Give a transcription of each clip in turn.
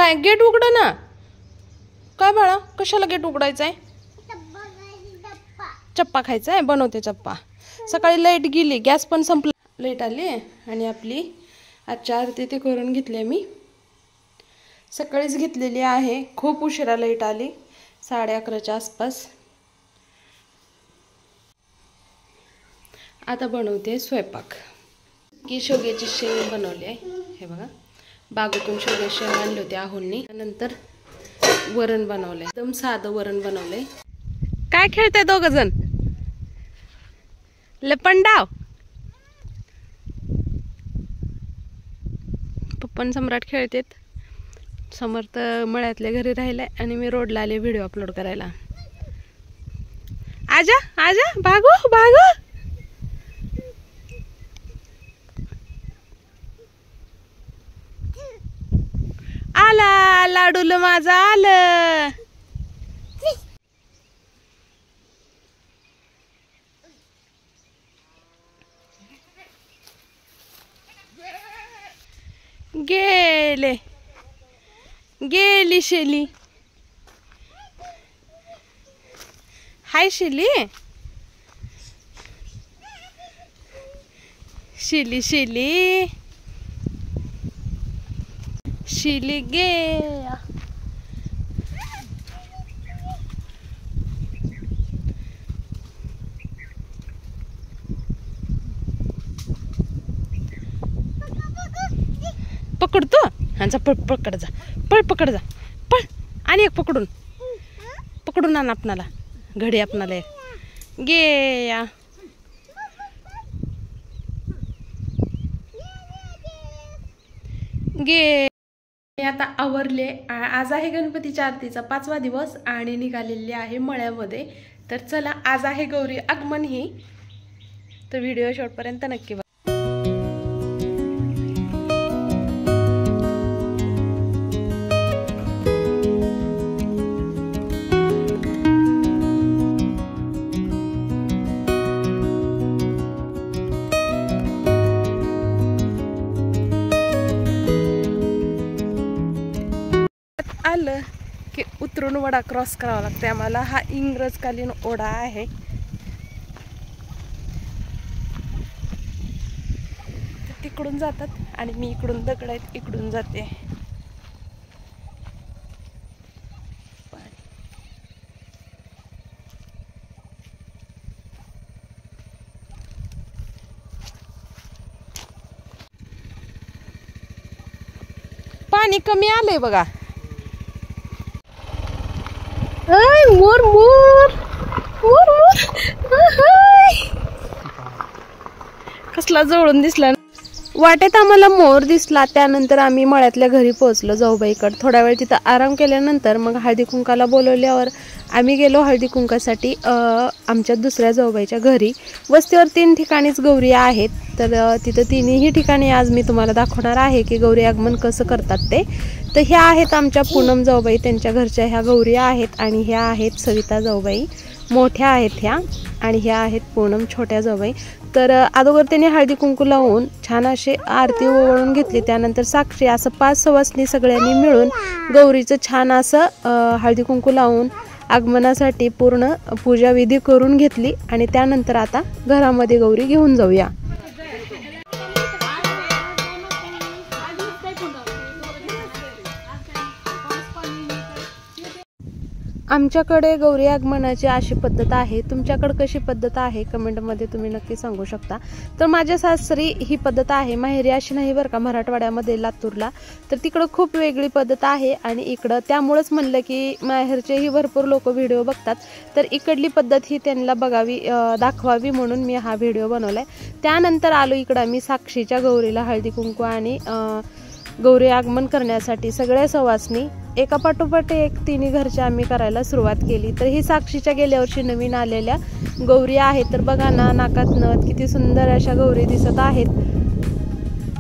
काय गेट उघड ना. काय बाळा कशाला गेट उघडायचं आहे? चप्पा खायचा आहे. बनवते चप्पा. सकाळी लाईट गेली, गॅस पण संपला. लाईट आली आणि आपली आजच्या आरती ते करून घेतली. मी सकाळीच घेतलेली आहे. खूप उशिरा लाईट आली, 11:30च्या आसपास. आता बनवते स्वयंपाक. की शेवग्याची शेंग बनवली आहे. हे बघा, बागेतून शेवग्याची शेंग आणली होती आहोंनी. नंतर वरण बनवलंय, एकदम साधं वरण बनवलंय. काय खेळताय दोघ जण? लपंडाव. पप्पन सम्राट खेळतेत. समर्थ मळ्यातल्या घरी राहिलाय आणि मी रोडला आले व्हिडिओ अपलोड करायला. आजा आजा, भागो भागो. आला लाडूल माझा आलं. गेले गेली शेली. हाय शेली. शेली शेली शेली गया. पकड तो. ह्यांचा पळ पकड जा, पळ पकड जा, पळ. आणि एक पकडून आण आपणाला. घडी आपणाला एक गया. गे आता आवरले. आज आहे गणपतीच्या आरतीचा 5वा दिवस आणि निघालेली आहे मळ्यामध्ये. तर चला, आज आहे गौरी आगमन ही. तर व्हिडिओ शेवटपर्यंत नक्की बघा. आलं की उतरून ओढा क्रॉस करावा लागते आम्हाला. हा इंग्रजकालीन ओढा आहे. तिकडून जातात आणि मी इकडून दगड आहेत इकडून जाते. पाणी कमी आलंय बघा. मोर मोर मोर मोर. कसला जवळून दिसला. वाटेत आम्हाला मोर दिसला. त्यानंतर आम्ही मळ्यातल्या घरी पोहोचलो जाऊबाईकडे. थोडा वेळ तिथं आराम केल्यानंतर मग हळदी कुंकाला बोलवल्यावर आम्ही गेलो हळदी कुंकासाठी आमच्या दुसऱ्या जाऊबाईच्या घरी. वस्तीवर 3 ठिकाणीच गौरी आहेत. तर तिथं तिन्ही ठिकाणी आज मी तुम्हाला दाखवणार आहे की गौरी आगमन कसं करतात ते. तर ह्या आहेत आमच्या पूनम जाऊबाई, त्यांच्या घरच्या ह्या गौरी आहेत. आणि ह्या आहेत सविता जाऊबाई, मोठ्या आहेत ह्या. आणि ह्या आहेत पूनम, छोट्या जाऊबाई. तर अगोदर त्यांनी हळदी कुंकू लावून छान अशी आरती ओवाळून घेतली. त्यानंतर साक्षी असं 5 सवासणी सगळ्यांनी मिळून गौरीचं छान असं हळदी कुंकू लावून आगमनासाठी पूर्ण पूजाविधी करून घेतली. आणि त्यानंतर आता घरामध्ये गौरी घेऊन जाऊया. आमच्याकडे गौरी आगमनाची अशी पद्धत आहे. तुमच्याकडे कशी पद्धत आहे कमेंटमध्ये तुम्ही नक्की सांगू शकता. तर माझ्या सासरी ही पद्धत आहे. माहेरी अशी नाही बरं का, मराठवाड्यामध्ये लातूरला. तर तिकडं खूप वेगळी पद्धत आहे. आणि इकडं त्यामुळेच म्हणलं की माहेरचेही भरपूर लोक व्हिडिओ बघतात. तर इकडली पद्धत ही त्यांना बघावी, दाखवावी म्हणून मी हा व्हिडिओ बनवलाय. त्यानंतर आलो इकडं मी साक्षीच्या गौरीला हळदी कुंकू आणि गौरी आगमन करण्यासाठी सगळ्या सवासणी एका पाठोपाठ एक तिन्ही घरच्या आम्ही करायला सुरुवात केली. तर ही साक्षीच्या गेल्या वर्षी नवीन आलेल्या गौरी आहेत. तर बघा ना, नाकात नथ किती सुंदर अशा गौरी दिसत आहेत.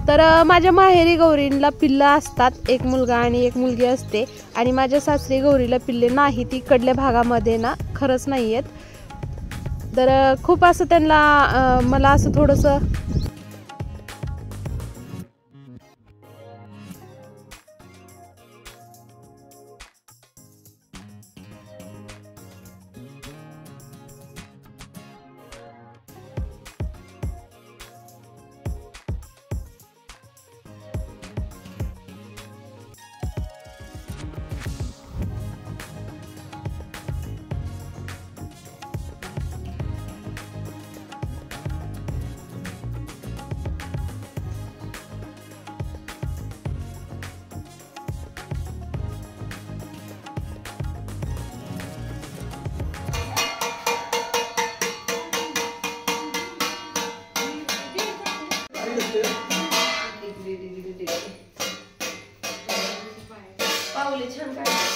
तर माझ्या माहेरी गौरींना पिल्लं असतात, एक मुलगा आणि एक मुलगी असते. आणि माझ्या सासरी गौरीला पिल्ले नाही, ती इकडल्या भागामध्ये ना खरंच नाही आहेत. तर खूप असं त्यांना मला असं थोडंसं पावले छान काढले.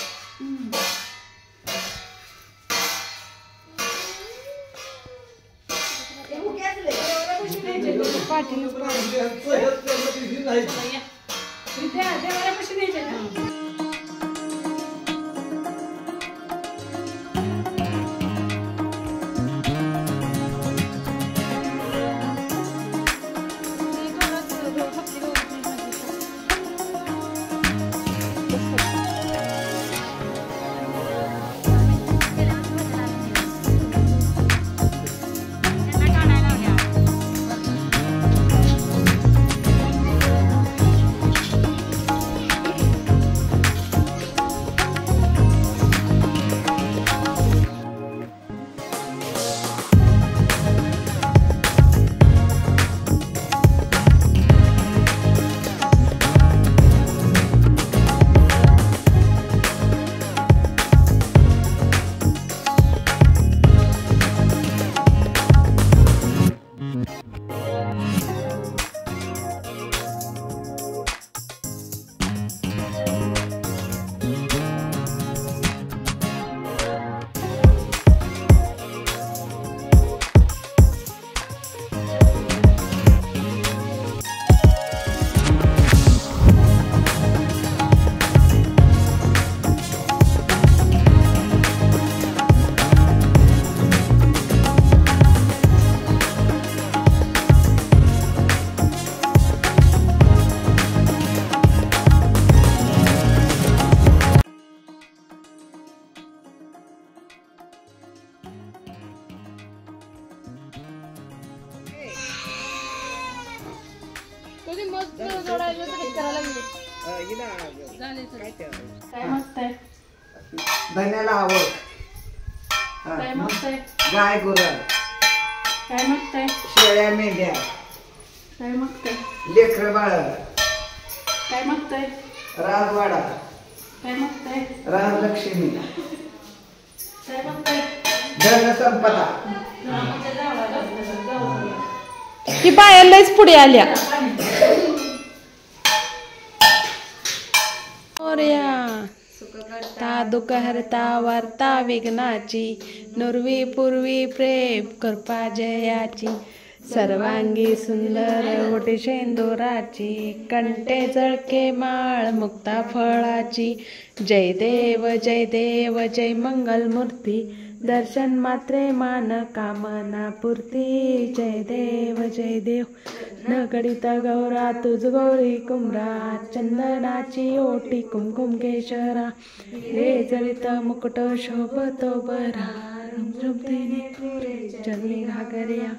धन्याला आवड. गाय गुरं काय मागताय? शेळ्या मेंढ्या काय मागताय? लेकर बाळ काय मागताय? राजवाडा काय मागताय? राजलक्ष्मी काय मागताय? धन संपदा. ही बायालाच पुढे आल्या. ता दुःख हरता वार्ता विघ्नाची, नुरवी पूर्वी प्रेम कृपा जयाची, सर्वांगी सुंदर ओटी शेंदुराची, कंठे जळके माळ मुक्ता फळाची. जय देव जय देव जय मंगलमूर्ती, दर्शन मात्रे मान कामना पूर्ती. जय देव न गणित गौरा तुझ गौरी कुमरा, चंदनाची ओटी कुमकुम केशरा, रे जळित मुकुट शोभतो बरा, चरणी घागर्या.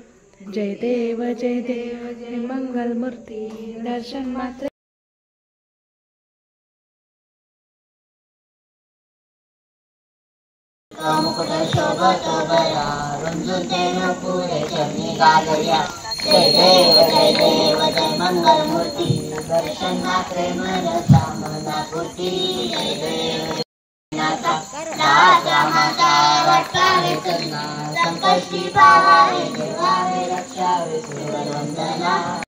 जय देव जय मंगलमूर्ती, दर्शन मात्रे मुकुट शोभतो बरा, रुंजून तेनो पुरे चरणी गागर्या. जय देव जय मंगलमूर्ती, दर्शन मात्रे मन कामना पूर्ती. जय देव राजा माता वाटावे चरणा, संकष्टी पावावे देवावे रक्षावे वंदना.